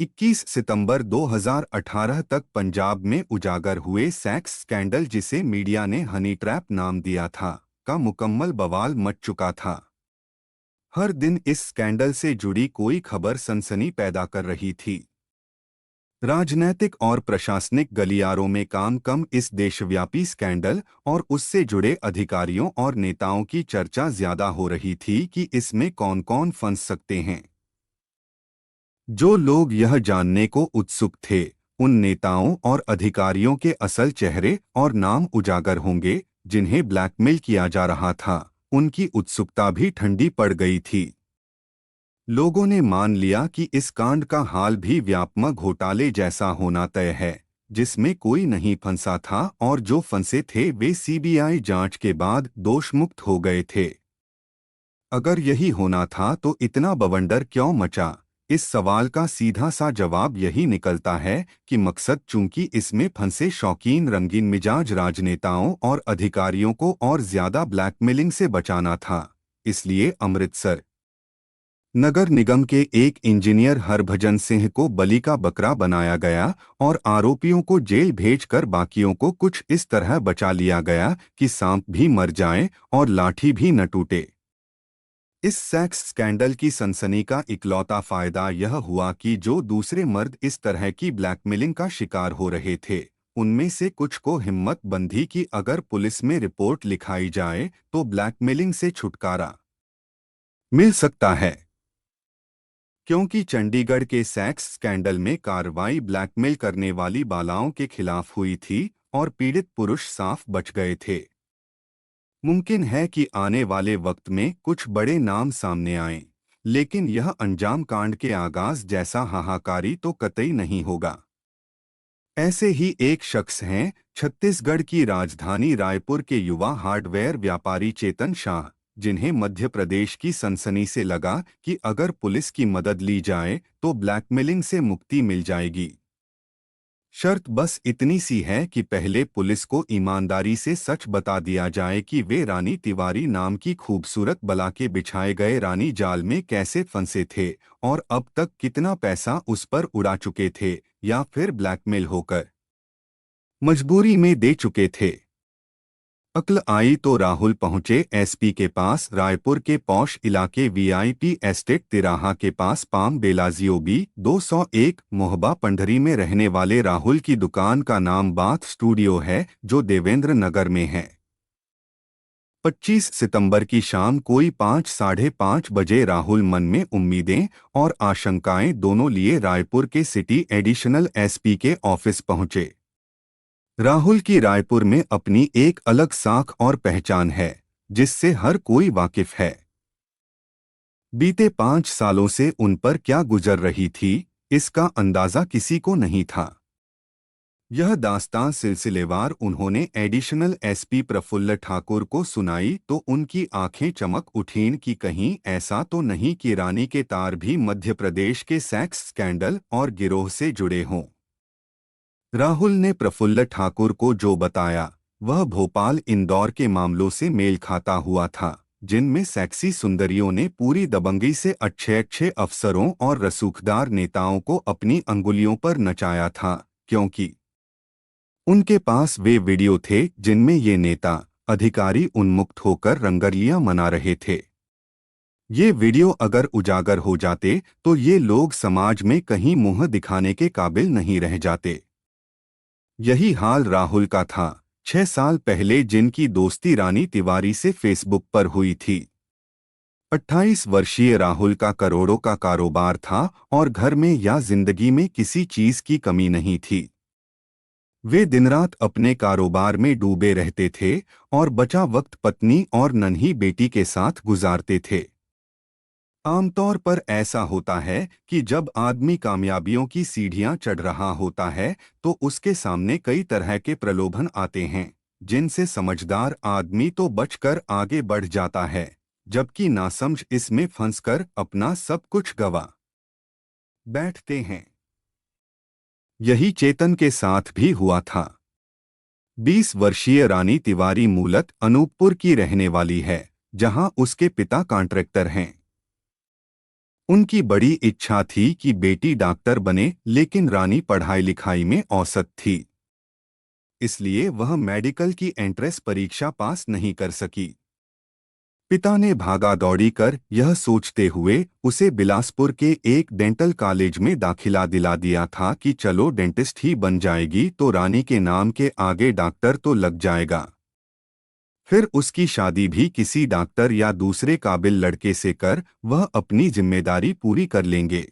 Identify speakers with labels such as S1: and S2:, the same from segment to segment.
S1: 21 सितंबर 2018 तक पंजाब में उजागर हुए सेक्स स्कैंडल, जिसे मीडिया ने हनी ट्रैप नाम दिया था, का मुकम्मल बवाल मच चुका था। हर दिन इस स्कैंडल से जुड़ी कोई खबर सनसनी पैदा कर रही थी। राजनैतिक और प्रशासनिक गलियारों में काम कम इस देशव्यापी स्कैंडल और उससे जुड़े अधिकारियों और नेताओं की चर्चा ज्यादा हो रही थी कि इसमें कौन कौन फंस सकते हैं। जो लोग यह जानने को उत्सुक थे, उन नेताओं और अधिकारियों के असल चेहरे और नाम उजागर होंगे जिन्हें ब्लैकमेल किया जा रहा था, उनकी उत्सुकता भी ठंडी पड़ गई थी। लोगों ने मान लिया कि इस कांड का हाल भी व्यापमं घोटाले जैसा होना तय है, जिसमें कोई नहीं फंसा था और जो फंसे थे वे सीबीआई जांच के बाद दोषमुक्त हो गए थे। अगर यही होना था तो इतना बवंडर क्यों मचा? इस सवाल का सीधा सा जवाब यही निकलता है कि मकसद चूंकि इसमें फंसे शौकीन रंगीन मिजाज राजनेताओं और अधिकारियों को और ज्यादा ब्लैकमेलिंग से बचाना था, इसलिए अमृतसर नगर निगम के एक इंजीनियर हरभजन सिंह को बलि का बकरा बनाया गया और आरोपियों को जेल भेजकर बाकियों को कुछ इस तरह बचा लिया गया कि सांप भी मर जाए और लाठी भी न टूटे। इस सेक्स स्कैंडल की सनसनी का इकलौता फायदा यह हुआ कि जो दूसरे मर्द इस तरह की ब्लैकमेलिंग का शिकार हो रहे थे, उनमें से कुछ को हिम्मत बंधी कि अगर पुलिस में रिपोर्ट लिखाई जाए तो ब्लैकमेलिंग से छुटकारा मिल सकता है। क्योंकि चंडीगढ़ के सेक्स स्कैंडल में कार्रवाई ब्लैकमेल करने वाली बालाओं के खिलाफ हुई थी और पीड़ित पुरुष साफ बच गए थे। मुमकिन है कि आने वाले वक्त में कुछ बड़े नाम सामने आएं, लेकिन यह अंजाम कांड के आगाज जैसा हाहाकारी तो कतई नहीं होगा। ऐसे ही एक शख्स हैं छत्तीसगढ़ की राजधानी रायपुर के युवा हार्डवेयर व्यापारी चेतन शाह, जिन्हें मध्य प्रदेश की सनसनी से लगा कि अगर पुलिस की मदद ली जाए तो ब्लैकमेलिंग से मुक्ति मिल जाएगी। शर्त बस इतनी सी है कि पहले पुलिस को ईमानदारी से सच बता दिया जाए कि वे रानी तिवारी नाम की खूबसूरत बला के बिछाए गए रानी जाल में कैसे फंसे थे और अब तक कितना पैसा उस पर उड़ा चुके थे या फिर ब्लैकमेल होकर मजबूरी में दे चुके थे। अक्ल आई तो राहुल पहुंचे एसपी के पास। रायपुर के पौश इलाके वीआईपी एस्टेट तिराहा के पास palm Bellagio B 201 Mohba Pandri में रहने वाले राहुल की दुकान का नाम बाथ स्टूडियो है, जो देवेंद्र नगर में है। 25 सितंबर की शाम कोई 5 साढ़े 5 बजे राहुल मन में उम्मीदें और आशंकाएं दोनों लिए रायपुर के सिटी एडिशनल एसपी के ऑफिस पहुंचे। राहुल की रायपुर में अपनी एक अलग साख और पहचान है, जिससे हर कोई वाकिफ है। बीते 5 सालों से उन पर क्या गुजर रही थी, इसका अंदाजा किसी को नहीं था। यह दास्तान सिलसिलेवार उन्होंने एडिशनल एसपी प्रफुल्ल ठाकुर को सुनाई तो उनकी आंखें चमक उठीं कि कहीं ऐसा तो नहीं कि रानी के तार भी मध्य प्रदेश के सेक्स स्कैंडल और गिरोह से जुड़े हों। राहुल ने प्रफुल्ल ठाकुर को जो बताया वह भोपाल इंदौर के मामलों से मेल खाता हुआ था, जिनमें सेक्सी सुंदरियों ने पूरी दबंगी से अच्छे अच्छे अफसरों और रसूखदार नेताओं को अपनी अंगुलियों पर नचाया था, क्योंकि उनके पास वे वीडियो थे जिनमें ये नेता अधिकारी उन्मुक्त होकर रंगरलियां मना रहे थे। ये वीडियो अगर उजागर हो जाते तो ये लोग समाज में कहीं मुंह दिखाने के काबिल नहीं रह जाते। यही हाल राहुल का था 6 साल पहले, जिनकी दोस्ती रानी तिवारी से फेसबुक पर हुई थी। 28 वर्षीय राहुल का करोड़ों का कारोबार था और घर में या जिंदगी में किसी चीज की कमी नहीं थी। वे दिनरात अपने कारोबार में डूबे रहते थे और बचा वक्त पत्नी और नन्ही बेटी के साथ गुजारते थे। आमतौर पर ऐसा होता है कि जब आदमी कामयाबियों की सीढ़ियां चढ़ रहा होता है तो उसके सामने कई तरह के प्रलोभन आते हैं, जिनसे समझदार आदमी तो बचकर आगे बढ़ जाता है, जबकि नासमझ इसमें फंसकर अपना सब कुछ गवा बैठते हैं। यही चेतन के साथ भी हुआ था। 20 वर्षीय रानी तिवारी मूलत अनूपपुर की रहने वाली है, जहां उसके पिता कॉन्ट्रैक्टर हैं। उनकी बड़ी इच्छा थी कि बेटी डॉक्टर बने, लेकिन रानी पढ़ाई लिखाई में औसत थी, इसलिए वह मेडिकल की एंट्रेंस परीक्षा पास नहीं कर सकी। पिता ने भागा दौड़ी कर यह सोचते हुए उसे बिलासपुर के एक डेंटल कॉलेज में दाखिला दिला दिया था कि चलो डेंटिस्ट ही बन जाएगी तो रानी के नाम के आगे डॉक्टर तो लग जाएगा। फिर उसकी शादी भी किसी डॉक्टर या दूसरे काबिल लड़के से कर वह अपनी जिम्मेदारी पूरी कर लेंगे।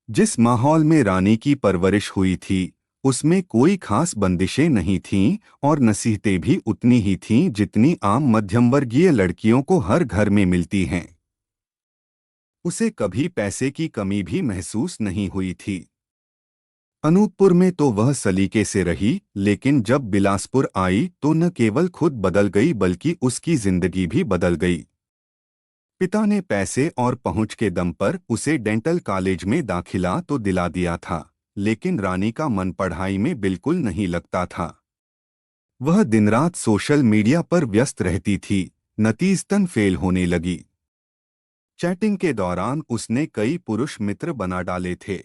S1: जिस माहौल में रानी की परवरिश हुई थी उसमें कोई खास बंदिशें नहीं थीं और नसीहतें भी उतनी ही थीं जितनी आम मध्यमवर्गीय लड़कियों को हर घर में मिलती हैं। उसे कभी पैसे की कमी भी महसूस नहीं हुई थी। अनूपपुर में तो वह सलीके से रही, लेकिन जब बिलासपुर आई तो न केवल खुद बदल गई बल्कि उसकी जिंदगी भी बदल गई। पिता ने पैसे और पहुंच के दम पर उसे डेंटल कॉलेज में दाखिला तो दिला दिया था, लेकिन रानी का मन पढ़ाई में बिल्कुल नहीं लगता था। वह दिन रात सोशल मीडिया पर व्यस्त रहती थी, नतीजतन फेल होने लगी। चैटिंग के दौरान उसने कई पुरुष मित्र बना डाले थे।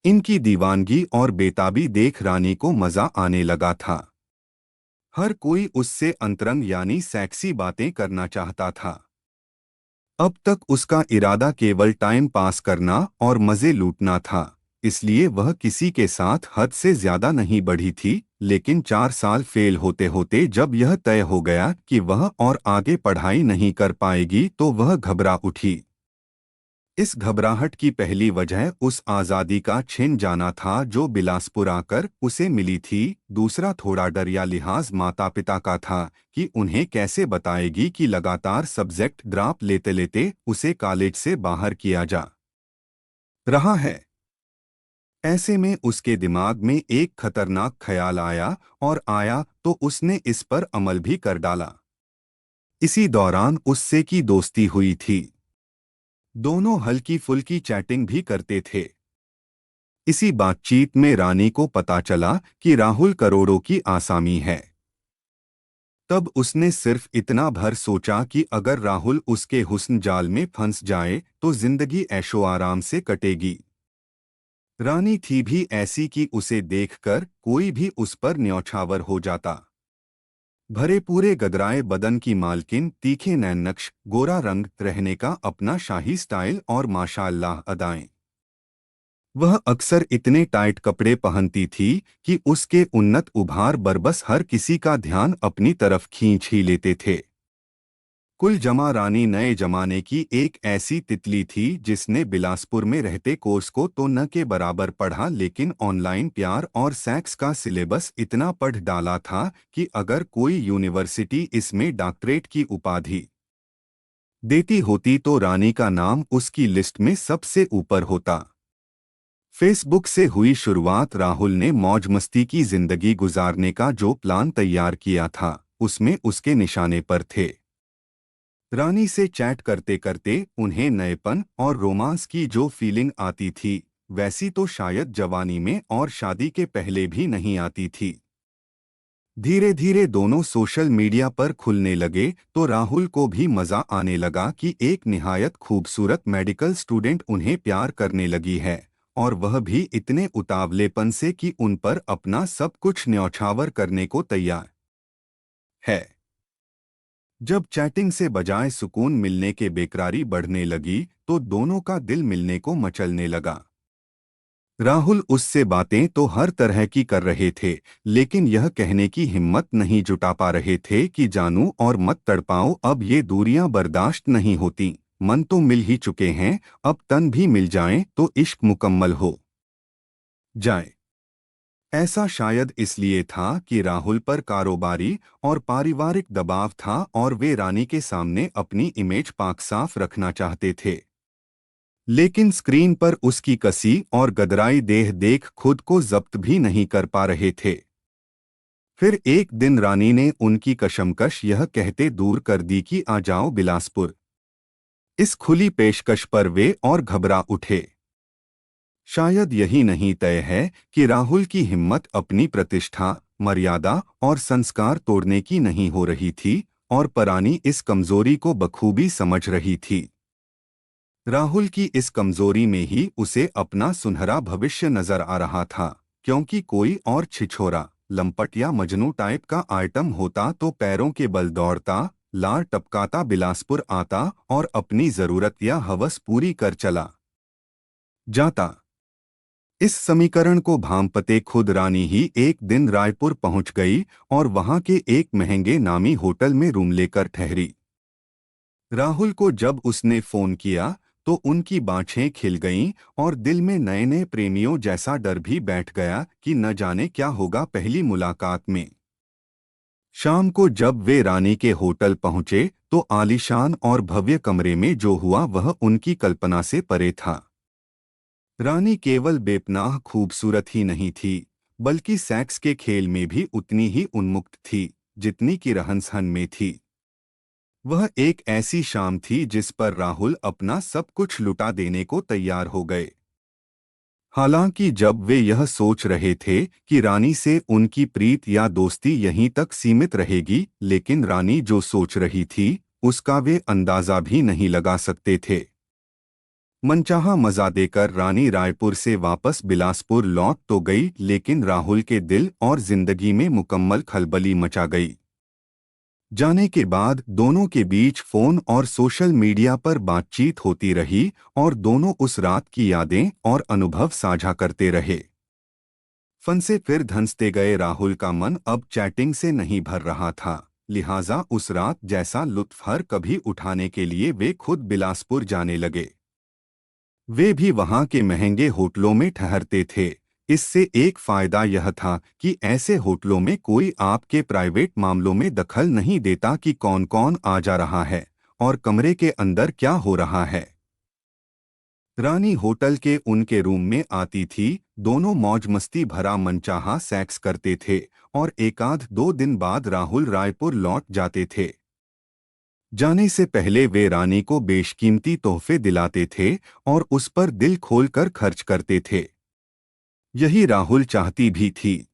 S1: इनकी दीवानगी और बेताबी देख रानी को मजा आने लगा था। हर कोई उससे अंतरंग यानी सेक्सी बातें करना चाहता था। अब तक उसका इरादा केवल टाइम पास करना और मजे लूटना था, इसलिए वह किसी के साथ हद से ज्यादा नहीं बढ़ी थी। लेकिन 4 साल फेल होते होते जब यह तय हो गया कि वह और आगे पढ़ाई नहीं कर पाएगी तो वह घबरा उठी। इस घबराहट की पहली वजह उस आज़ादी का छिन जाना था जो बिलासपुर आकर उसे मिली थी। दूसरा थोड़ा डर या लिहाज माता पिता का था कि उन्हें कैसे बताएगी कि लगातार सब्जेक्ट ड्रॉप लेते लेते उसे कॉलेज से बाहर किया जा रहा है। ऐसे में उसके दिमाग में एक खतरनाक ख्याल आया, और आया तो उसने इस पर अमल भी कर डाला। इसी दौरान उससे की दोस्ती हुई थी। दोनों हल्की फुल्की चैटिंग भी करते थे। इसी बातचीत में रानी को पता चला कि राहुल करोड़ों की आसामी है। तब उसने सिर्फ इतना भर सोचा कि अगर राहुल उसके हुस्न जाल में फंस जाए तो जिंदगी ऐशो आराम से कटेगी। रानी थी भी ऐसी कि उसे देखकर कोई भी उस पर न्यौछावर हो जाता। भरे पूरे गदराए बदन की मालकिन, तीखे नैन नक्श, गोरा रंग रहने का अपना शाही स्टाइल और माशाअल्लाह अदाएं। वह अक्सर इतने टाइट कपड़े पहनती थी कि उसके उन्नत उभार बरबस हर किसी का ध्यान अपनी तरफ खींच ही लेते थे। कुल जमा रानी नए जमाने की एक ऐसी तितली थी जिसने बिलासपुर में रहते कोर्स को तो न के बराबर पढ़ा, लेकिन ऑनलाइन प्यार और सेक्स का सिलेबस इतना पढ़ डाला था कि अगर कोई यूनिवर्सिटी इसमें डॉक्टरेट की उपाधि देती होती तो रानी का नाम उसकी लिस्ट में सबसे ऊपर होता। फेसबुक से हुई शुरुआत। राहुल ने मौज मस्ती की जिंदगी गुजारने का जो प्लान तैयार किया था उसमें उसके निशाने पर थे। रानी से चैट करते करते उन्हें नएपन और रोमांस की जो फीलिंग आती थी वैसी तो शायद जवानी में और शादी के पहले भी नहीं आती थी। धीरे धीरे दोनों सोशल मीडिया पर खुलने लगे तो राहुल को भी मजा आने लगा कि एक निहायत खूबसूरत मेडिकल स्टूडेंट उन्हें प्यार करने लगी है, और वह भी इतने उतावलेपन से कि उन पर अपना सब कुछ न्यौछावर करने को तैयार है। जब चैटिंग से बजाय सुकून मिलने के बेकरारी बढ़ने लगी तो दोनों का दिल मिलने को मचलने लगा। राहुल उससे बातें तो हर तरह की कर रहे थे, लेकिन यह कहने की हिम्मत नहीं जुटा पा रहे थे कि जानू और मत तड़पाओ, अब ये दूरियां बर्दाश्त नहीं होती। मन तो मिल ही चुके हैं, अब तन भी मिल जाएं तो इश्क मुकम्मल हो जाए। ऐसा शायद इसलिए था कि राहुल पर कारोबारी और पारिवारिक दबाव था और वे रानी के सामने अपनी इमेज पाक साफ रखना चाहते थे। लेकिन स्क्रीन पर उसकी कसी और गदराई देह देख खुद को जब्त भी नहीं कर पा रहे थे। फिर एक दिन रानी ने उनकी कशमकश यह कहते दूर कर दी कि आ जाओ बिलासपुर। इस खुली पेशकश पर वे और घबरा उठे। शायद यही नहीं तय है कि राहुल की हिम्मत अपनी प्रतिष्ठा, मर्यादा और संस्कार तोड़ने की नहीं हो रही थी, और परानी इस कमजोरी को बखूबी समझ रही थी। राहुल की इस कमजोरी में ही उसे अपना सुनहरा भविष्य नजर आ रहा था, क्योंकि कोई और छिछोरा, लंपट या मजनू टाइप का आइटम होता तो पैरों के बल दौड़ता, लार टपकाता बिलासपुर आता और अपनी जरूरत या हवस पूरी कर चला जाता। इस समीकरण को भांपते खुद रानी ही एक दिन रायपुर पहुंच गई और वहां के एक महंगे नामी होटल में रूम लेकर ठहरी। राहुल को जब उसने फोन किया तो उनकी बाँछें खिल गईं और दिल में नए नए प्रेमियों जैसा डर भी बैठ गया कि न जाने क्या होगा पहली मुलाकात में। शाम को जब वे रानी के होटल पहुंचे तो आलीशान और भव्य कमरे में जो हुआ वह उनकी कल्पना से परे था। रानी केवल बेपनाह खूबसूरत ही नहीं थी, बल्कि सेक्स के खेल में भी उतनी ही उन्मुक्त थी जितनी कि रहन-सहन में थी। वह एक ऐसी शाम थी जिस पर राहुल अपना सब कुछ लुटा देने को तैयार हो गए। हालांकि जब वे यह सोच रहे थे कि रानी से उनकी प्रीत या दोस्ती यहीं तक सीमित रहेगी, लेकिन रानी जो सोच रही थी उसका वे अंदाजा भी नहीं लगा सकते थे। मनचाहा मजा देकर रानी रायपुर से वापस बिलासपुर लौट तो गई, लेकिन राहुल के दिल और जिंदगी में मुकम्मल खलबली मचा गई। जाने के बाद दोनों के बीच फोन और सोशल मीडिया पर बातचीत होती रही और दोनों उस रात की यादें और अनुभव साझा करते रहे। फन से फिर धंसते गए राहुल का मन अब चैटिंग से नहीं भर रहा था, लिहाजा उस रात जैसा लुत्फ हर कभी उठाने के लिए वे खुद बिलासपुर जाने लगे। वे भी वहां के महंगे होटलों में ठहरते थे। इससे एक फायदा यह था कि ऐसे होटलों में कोई आपके प्राइवेट मामलों में दखल नहीं देता कि कौन कौन आ जा रहा है और कमरे के अंदर क्या हो रहा है। रानी होटल के उनके रूम में आती थी, दोनों मौज मस्ती भरा मनचाहा सेक्स करते थे और एकाध दो दिन बाद राहुल रायपुर लौट जाते थे। जाने से पहले वे रानी को बेशकीमती तोहफे दिलाते थे और उस पर दिल खोलकर खर्च करते थे। यही राहुल चाहती भी थी।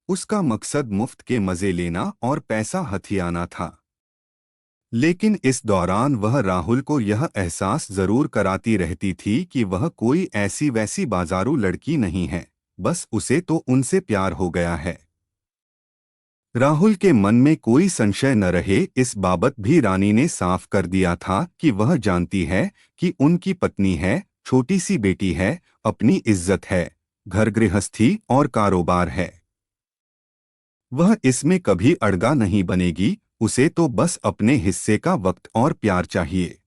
S1: उसका मकसद मुफ्त के मजे लेना और पैसा हथियाना था। लेकिन इस दौरान वह राहुल को यह एहसास जरूर कराती रहती थी कि वह कोई ऐसी वैसी बाजारू लड़की नहीं है, बस उसे तो उनसे प्यार हो गया है। राहुल के मन में कोई संशय न रहे इस बाबत भी रानी ने साफ कर दिया था कि वह जानती है कि उनकी पत्नी है, छोटी सी बेटी है, अपनी इज्जत है, घर गृहस्थी और कारोबार है। वह इसमें कभी अड़गा नहीं बनेगी, उसे तो बस अपने हिस्से का वक्त और प्यार चाहिए।